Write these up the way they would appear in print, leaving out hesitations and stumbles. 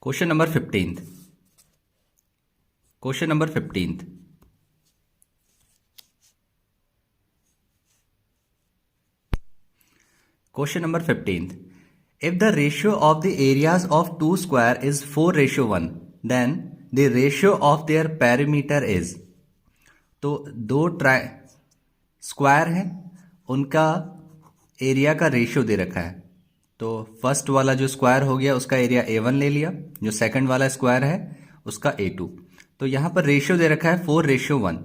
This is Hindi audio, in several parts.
Question number 15th. Question number 15th. Question number 15th. If the ratio of the areas of two square is 4:1, then the ratio of their perimeter is. तो दो स्क्वायर है, उनका एरिया का रेशियो दे रखा है। तो फर्स्ट वाला जो स्क्वायर हो गया उसका एरिया A1 ले लिया, जो सेकंड वाला स्क्वायर है उसका A2। तो यहां पर रेशियो दे रखा है 4:1।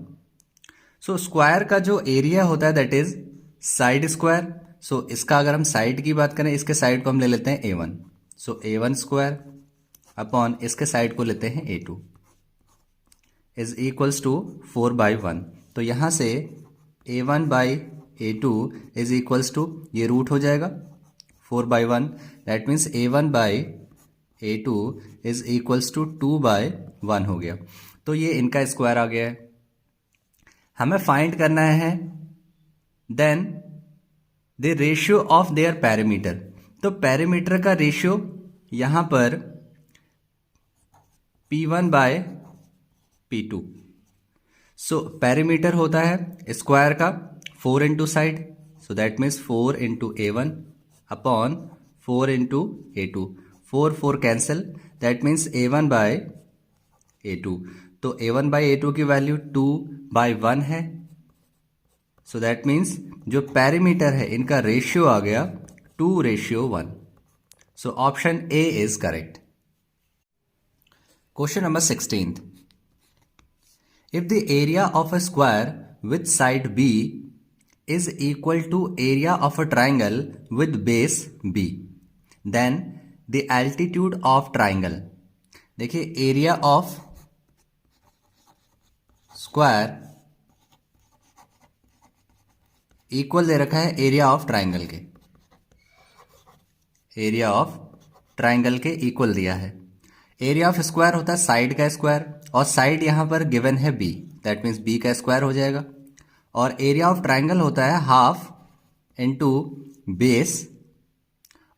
सो स्क्वायर का जो एरिया होता है दैट इज साइड स्क्वायर। सो इसका अगर हम साइड की बात करें, इसके साइड को हम ले लेते हैं A1। सो A1 स्क्वायर अपॉन इसके साइड को लेते हैं A2 इज इक्वल्स टू 4/1। तो यहां से A1/A2 इज इक्वल्स टू, ये रूट हो जाएगा 4/1, that means A1/A2 is equals to 2/1 हो गया। तो ये इनका स्क्वायर आ गया है। हमें फाइंड करना है then the ratio of their parameter. तो पैरामीटर का रेशियो यहां पर P1/P2। सो पैरामीटर होता है स्क्वायर का 4 into side, so that means 4 into A1 upon 4 into A2। 4 cancel, that means A1/A2। तो A1/A2 की वैल्यू 2/1 है। सो दैट मीन्स जो पैरामीटर है इनका रेशियो आ गया 2:1। So option A is correct. Question number 16th. If the area of a square with side B is equal to area of a triangle with base B, then the altitude of triangle. देखिए एरिया ऑफ स्क्वायर इक्वल दे रखा है एरिया ऑफ ट्राइंगल के, एरिया ऑफ ट्राइंगल के इक्वल दिया है। एरिया ऑफ स्क्वायर होता है साइड का स्क्वायर, और साइड यहां पर गिवन है B, दैट मीन्स B का स्क्वायर हो जाएगा। और एरिया ऑफ ट्राइंगल होता है हाफ इंटू बेस,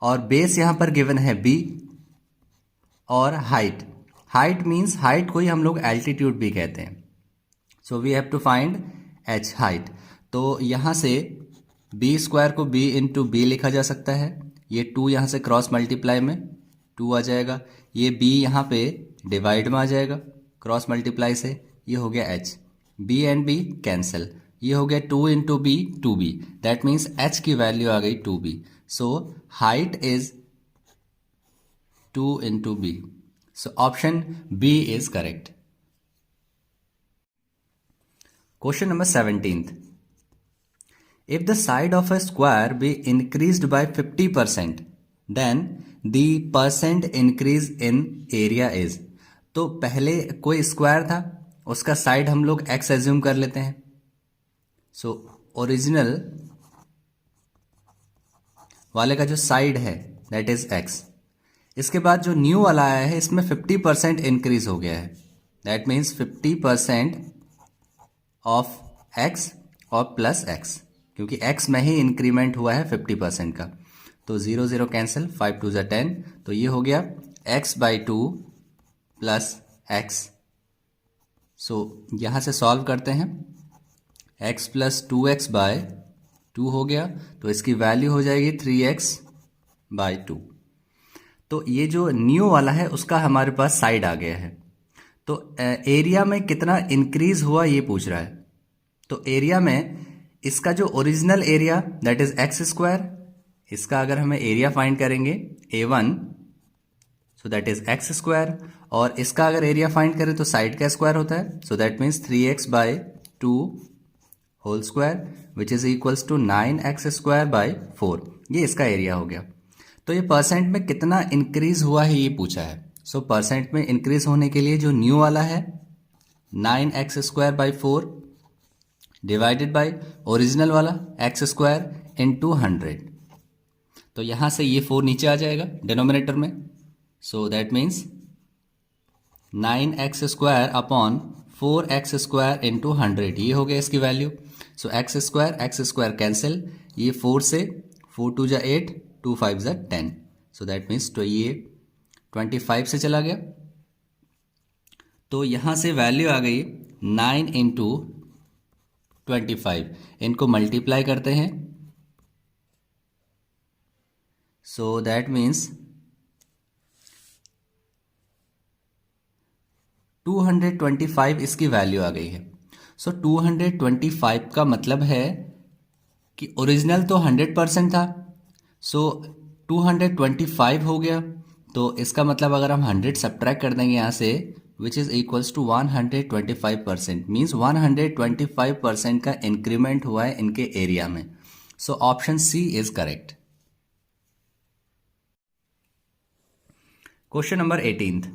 और बेस यहां पर गिवन है B, और हाइट, हाइट मीन्स हाइट को ही हम लोग एल्टीट्यूड भी कहते हैं। So we have to find h height. तो यहां से B स्क्वायर को B इंटू B लिखा जा सकता है। ये 2 यहां से क्रॉस मल्टीप्लाई में 2 आ जाएगा, ये B यहां पे डिवाइड में आ जाएगा क्रॉस मल्टीप्लाई से, ये हो गया h। B and B cancel, ये हो गया 2 into B 2B, that means h की वैल्यू आ गई 2B। So height is 2 into B। So option B is correct. Question number 17th. If the side of a square be increased by 50%, then the percent increase in area is. तो पहले कोई स्क्वायर था, उसका साइड हम लोग x एज्यूम कर लेते हैं। सो ओरिजिनल वाले का जो साइड है दैट इज x। इसके बाद जो न्यू वाला आया है इसमें 50% इंक्रीज हो गया है, दैट मीन्स 50% ऑफ x और प्लस x, क्योंकि x में ही इंक्रीमेंट हुआ है 50% का। तो 0 0 कैंसिल, 5 2 10, तो ये हो गया x/2 प्लस x। सो यहां से सॉल्व करते हैं, x प्लस 2x/2 हो गया, तो इसकी वैल्यू हो जाएगी 3x/2। तो ये जो न्यू वाला है उसका हमारे पास साइड आ गया है। तो एरिया में कितना इंक्रीज हुआ ये पूछ रहा है। तो एरिया में इसका जो original area that is x square, इसका अगर हमें एरिया फाइंड करेंगे A1, so that is x square, और इसका अगर एरिया फाइंड करें तो साइड का स्क्वायर होता है, so that means 3x/2 whole square which is equals to 9x²/4। ये इसका एरिया हो गया। तो ये परसेंट में कितना इंक्रीज हुआ है ये पूछा है। सो परसेंट में इंक्रीज होने के लिए जो न्यू वाला है 9x²/4 डिवाइडेड बाय ओरिजिनल वाला x² इंटू 100। तो यहां से ये 4 नीचे आ जाएगा डिनोमिनेटर में, सो that means 9x² upon 4x² into 100, ये हो गया इसकी वैल्यू। सो x² कैंसिल, ये 4 से 4 2 8, 2 5 10, सो दैट मीन्स तो ये 25 से चला गया, तो यहां से वैल्यू आ गई 9 इंटू 25। इनको मल्टीप्लाई करते हैं, सो दैट मीन्स 225 इसकी वैल्यू आ गई है। सो 225 का मतलब है कि ओरिजिनल तो 100% था, सो 225 हो गया, तो इसका मतलब अगर हम 100 सब्ट्रैक्ट कर देंगे यहाँ से, which is equals to 125%, means 125% का इंक्रीमेंट हुआ है इनके एरिया में। So option C is correct. Question number 18th,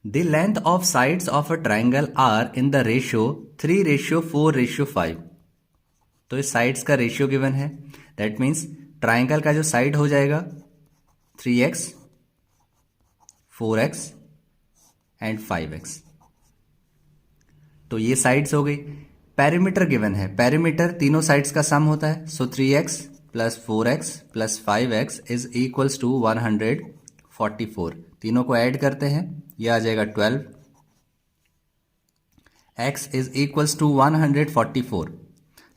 the length of sides of a triangle are in the ratio 3:4:5। तो इस साइड्स का रेशियो गिवन है, दैट मीन्स ट्राइंगल का जो साइड हो जाएगा 3x, 4x एंड 5x। तो ये साइड्स हो गई। पेरीमीटर गिवन है, पेरीमीटर तीनों साइड्स का सम होता है, so 3x plus 4x plus 5x is equals to 144। तीनों को ऐड करते हैं, ये आ जाएगा 12। x is equals to 144,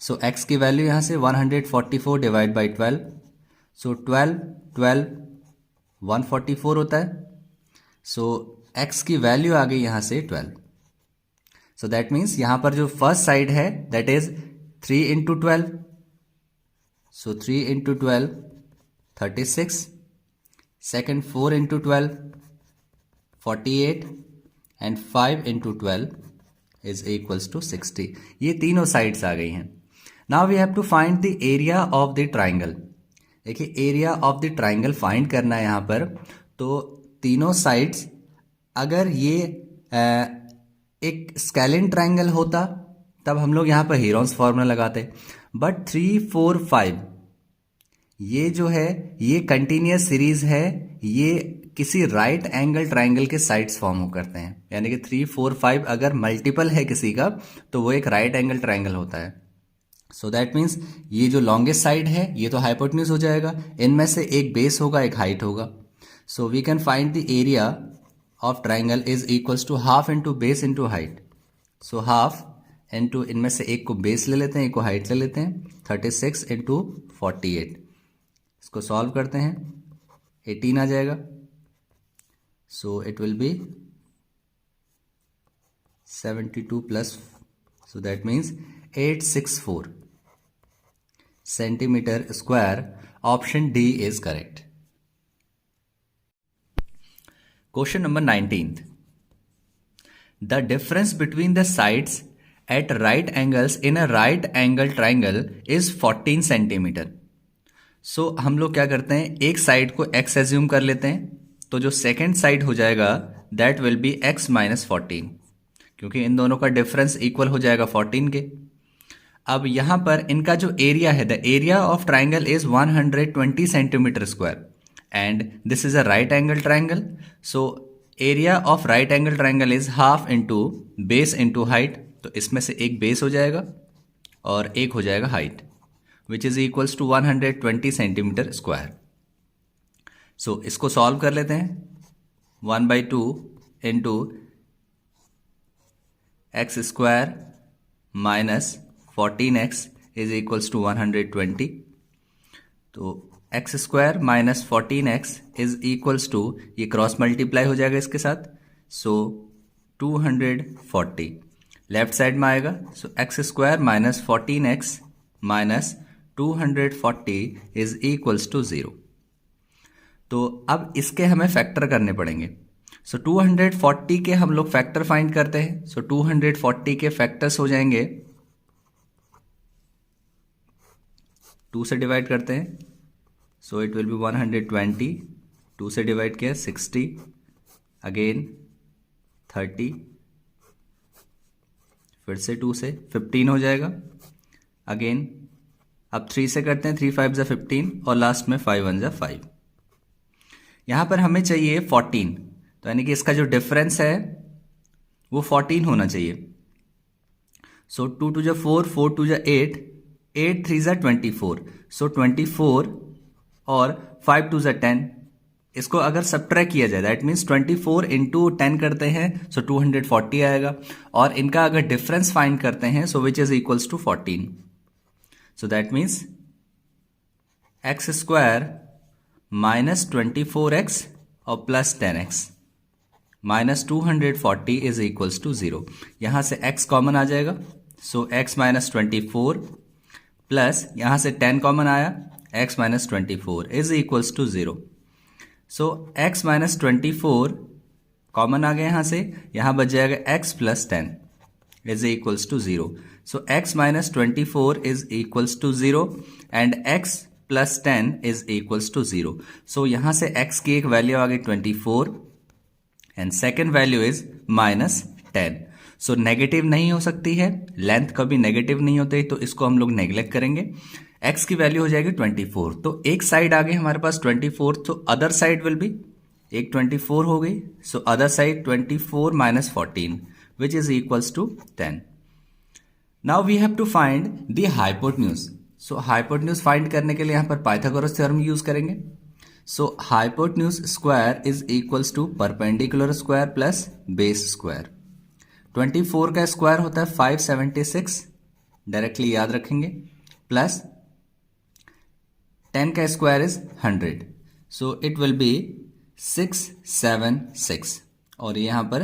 so x की वैल्यू यहां से 144 डिवाइड बाई 12, सो 12 12 144 होता है, सो x की वैल्यू आ गई यहां से 12। सो दैट मीन्स यहां पर जो फर्स्ट साइड है that is 3 into 12, so 3 into 12 36, second 4 into 12 48 and 5 into 12 is equals to 60। ये तीनों साइड्स आ गई हैं। Now we have to find the area of the triangle. देखिए area of the triangle find करना है यहाँ पर, तो तीनों साइड्स, अगर ये एक स्केलिन ट्राइंगल होता तब हम लोग यहाँ पर हीरोन्स फॉर्मूला लगाते, बट 3 4 5 ये जो है ये कंटिन्यूस सीरीज है, ये किसी राइट एंगल ट्राइंगल के साइड्स फॉर्म करते हैं, यानी कि 3 4 5 अगर मल्टीपल है किसी का तो वो एक राइट एंगल ट्राइंगल होता है। सो दैट मीन्स ये जो लॉन्गेस्ट साइड है ये तो हाइपोटेन्यूज हो जाएगा, इनमें से एक बेस होगा एक हाइट होगा। So we can find the area of triangle is equals to half into base into height. So half into, इनमें से एक को बेस ले लेते हैं, एक को हाइट ले लेते हैं, 36 इंटू 48। इसको सॉल्व करते हैं, 18 आ जाएगा, so it will be 72 plus, so that means 864 centimetre square. Option D is correct. Question number 19th, the difference between the sides at right angles in a right angle triangle is 14 centimetre. So हम लोग क्या करते हैं, एक साइड को x एज्यूम कर लेते हैं, तो जो सेकेंड साइड हो जाएगा that will be x minus 14, क्योंकि इन दोनों का डिफरेंस इक्वल हो जाएगा 14 के। अब यहां पर इनका जो एरिया है, the area of triangle is 120 centimetre square and this is a right angle triangle, so area of right angle triangle is half into base into height. तो इसमें से एक बेस हो जाएगा और एक हो जाएगा height, which is equals to 120 centimetre square. So इसको सॉल्व कर लेते हैं, 1/2 into x square minus 14x is equals to 120। तो x square minus 14x is equals to, ये क्रॉस मल्टीप्लाई हो जाएगा इसके साथ, सो 240 लेफ्ट साइड में आएगा, so x square minus 14x minus 240 is equals to 0। तो अब इसके हमें फैक्टर करने पड़ेंगे। सो 240 के हम लोग फैक्टर फाइंड करते हैं, सो 240 के फैक्टर्स हो जाएंगे, 2 से डिवाइड करते हैं, सो इट विल बी 120, 2 से डिवाइड किया 60, अगेन 30, फिर से 2 से 15 हो जाएगा, अगेन अब 3 से करते हैं, 3 5 = 15 और लास्ट में 5 1 = 5। यहां पर हमें चाहिए 14, तो यानी कि इसका जो डिफरेंस है वो 14 होना चाहिए। सो 2 2 = 4, 4 2 = 8, 8 3 = 24, सो 24 और 5 2 = 10, इसको अगर सब्ट्रैक्ट किया जाए दैट मीन्स 24 इंटू 10 करते हैं सो 240 आएगा, और इनका अगर डिफरेंस फाइंड करते हैं so which is equals to 14. So that means x square minus 24x और plus 10x minus 240 is equals to 0. यहां से x कॉमन आ जाएगा, सो x माइनस 24 प्लस यहां से 10 कॉमन आया, x minus 24 is equals to 0. So x minus 24 common आ गया, यहां बच जाएगा x plus 10 is equals to 0. So x minus 24 is equals to 0 and x plus 10 is equals to 0. So यहां से x की एक वैल्यू आ गई 24 and second value is minus 10. So negative नहीं हो सकती है, लेंथ कभी नेगेटिव नहीं होती, तो इसको हम लोग नेग्लेक्ट करेंगे. x की वैल्यू हो जाएगी 24, तो एक साइड आ गई हमारे पास 24, तो अदर साइड विल बी, एक 24 हो गई, so other side 24 minus 14 which is equals to 10. Now we have to find the hypotenuse. So hypotenuse find करने के लिए यहां पर पाइथागोरस थ्योरम यूज करेंगे. So hypotenuse square is equals to perpendicular square plus base square. 24 का स्क्वायर होता है 576, डायरेक्टली याद रखेंगे, प्लस 10 का square is 100, so it will be 676, और यहां पर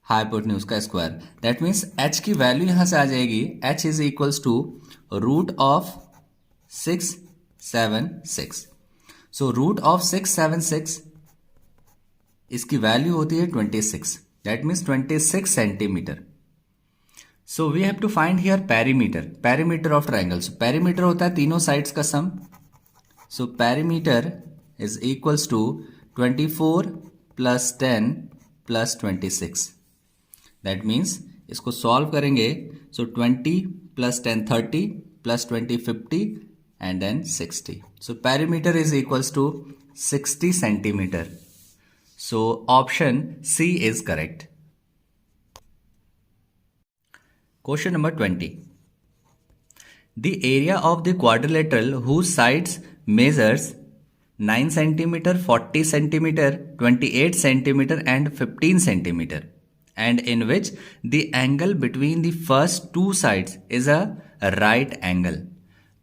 हाइपोटेन्यूज का स्क्वायर, दैट मीन्स h की वैल्यू यहां से आ जाएगी, h is equals to root of 676. So root of 676 इसकी वैल्यू होती है 26, that means 26 centimetre. So we have to find here perimeter of triangle. So perimeter होता है तीनों साइड्स का sum. So perimeter is equals to 24 plus 10 plus 26. That means इसको सॉल्व करेंगे, so 20 plus 10 30 plus 20 50 and then 60. So perimeter is equals to 60 centimeter. So option C is correct. Question number 20. The area of the quadrilateral whose sides measures 9 centimeter, 40 centimeter, 28 centimeter and 15 centimeter, and in which the angle between the first two sides is a right angle.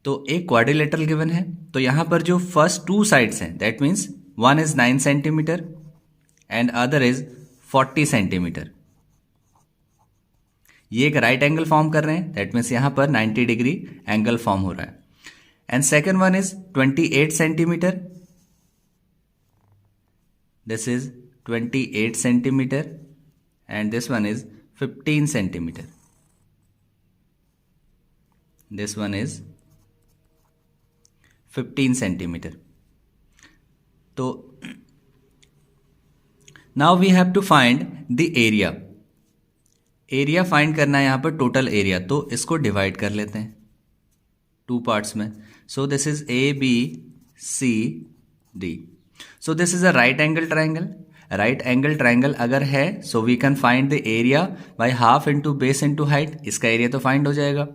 तो एक क्वाड्रिलेटरल गिवन है, तो यहां पर जो फर्स्ट टू साइड्स हैं that means one is 9 centimetre and other is 40 centimetre. ये एक राइट एंगल फॉर्म कर रहे हैं, दैट मीन्स यहां पर 90 डिग्री एंगल फॉर्म हो रहा है. And second one is 28 centimetre, this is 28 centimetre and this one is 15 centimetre. This one is 15 centimetre. तो now we have to find the area. Area find करना है यहां पर, टोटल एरिया, तो इसको डिवाइड कर लेते हैं टू पार्ट्स में. So this is A B C D. So this is a right angle triangle. Right angle triangle अगर है so we can find the area by half into base into height. इसका एरिया तो फाइंड हो जाएगा.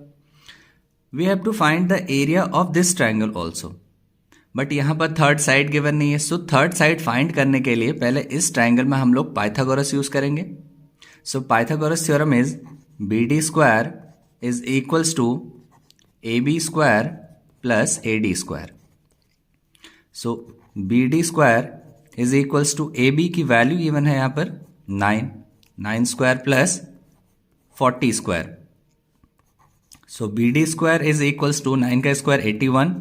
We have to find the area of this triangle also, but यहां पर थर्ड साइड गिवन नहीं है. सो थर्ड साइड फाइंड करने के लिए पहले इस ट्राइंगल में हम लोग पाइथागोरस यूज करेंगे. So Pythagoras theorem is BD square is equals to AB square plus AD square. So BD square is equals to AB की वैल्यू गिवन है यहाँ पर 9 square plus 40 square. So BD square is equals to 9 का square 81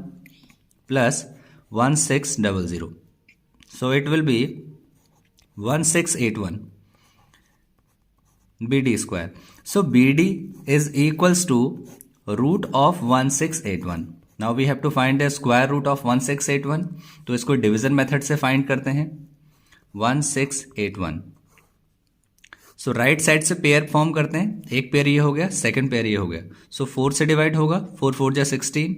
plus 1600. So it will be 1681. BD square. So BD is equals to root of 1681. Now we have to find the square root of 1681. तो इसको डिवीजन मेथड से फाइंड करते हैं. 1681. सो राइट साइड से पेयर फॉर्म करते हैं. एक पेयर ये हो गया, सेकंड पेयर ये हो गया. सो 4 से डिवाइड होगा, 4 4 जा 16.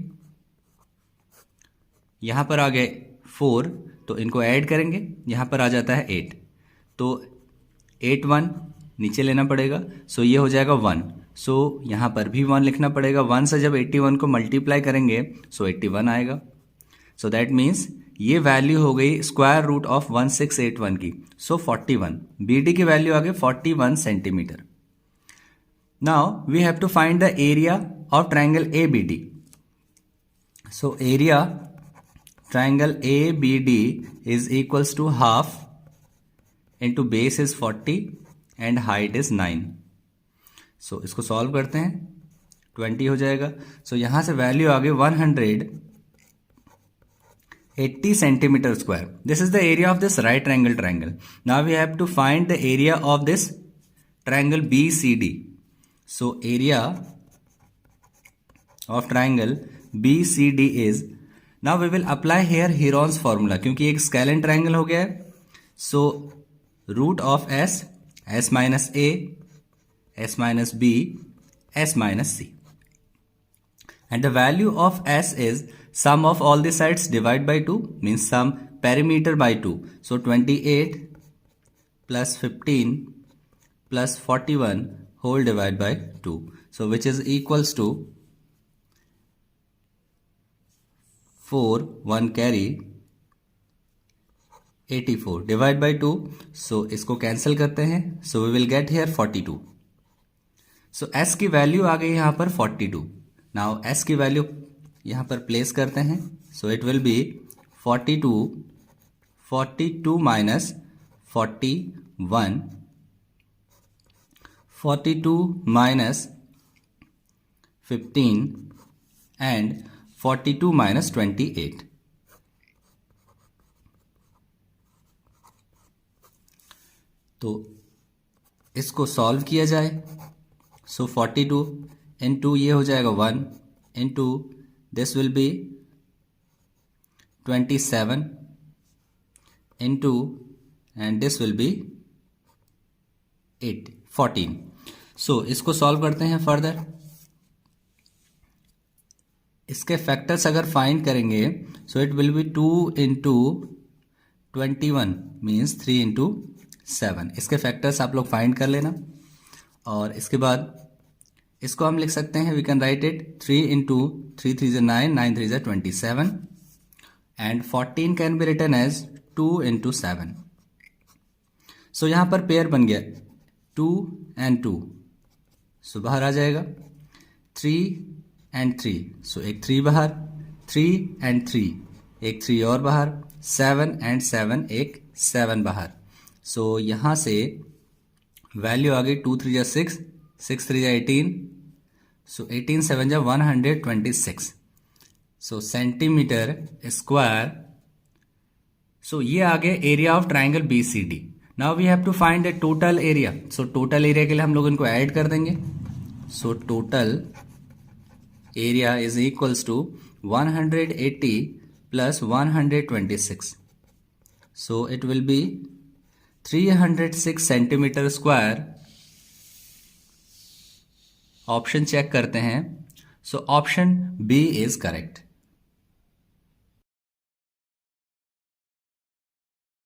यहां पर आ गए 4, तो इनको ऐड करेंगे, यहां पर आ जाता है 8. तो 8 1 नीचे लेना पड़ेगा, सो ये हो जाएगा 1. सो यहाँ पर भी 1 लिखना पड़ेगा. 1 से जब 81 को मल्टीप्लाई करेंगे सो 81 आएगा. सो दैट मीन्स ये वैल्यू हो गई स्क्वायर रूट ऑफ 1681 की, सो 41। बी डी की वैल्यू आ गई 41 centimeter. Now we have to find the area of triangle A B D. So area triangle A B D is equals to half into base is 40 and height is 9। So इसको सॉल्व करते हैं, 20 हो जाएगा। सो यहां से वैल्यू आ गई 180 centimeter square. This is the area of this right triangle triangle. Now we have to find the area of this triangle B C D. So area of triangle B C D is, now we will apply here Heron's formula, क्योंकि एक स्केलेन ट्राइंगल हो गया है। So root of S, S minus A, S minus B, S minus c, and the value of s is sum of all the sides divide by 2, means sum perimeter by 2. So 28 plus 15 plus 41 whole divide by 2, so which is equals to 4, 1 carry 84 divide by 2. So इसको कैंसिल करते हैं, so we will get here 42. So s की वैल्यू आ गई यहां पर 42। नाउ s की वैल्यू यहां पर प्लेस करते हैं। सो it will B 42 minus 41, 42 minus 15 and 42 minus 28। तो इसको सॉल्व किया जाए। सो 42 इंटू ये हो जाएगा 1 into this will be 27 into and this will be 14। सो इसको सॉल्व करते हैं फर्दर। इसके फैक्टर्स अगर फाइंड करेंगे, सो it will B 2 into 21 means 3 into 7। इसके फैक्टर्स आप लोग फाइंड कर लेना। और इसके बाद इसको हम लिख सकते हैं, we can write it 3 into 3 3 ज़ा 9, 9 3 ज़ा 27 and 14 can be written as 2 into 7। So यहां पर पेयर बन गया 2 एंड 2, सो बाहर आ जाएगा 3 एंड 3, सो एक 3 बाहर, 3 एंड 3 एक 3 और बाहर, 7 एंड 7 एक 7 बाहर। सो यहां से वैल्यू आ गई 2 3 ज़ा 6, 6 3 ज़ा 18, सो 18 7 ज़ा 126, सो सेंटीमीटर स्क्वायर। सो ये आ गया area of triangle B C D. Now we have to find the total area. So total area के लिए हम लोग इनको ऐड कर देंगे। So total area is equals to 180 plus 126, so it will be 306 centimeter square. Option check करते हैं। So option B is correct.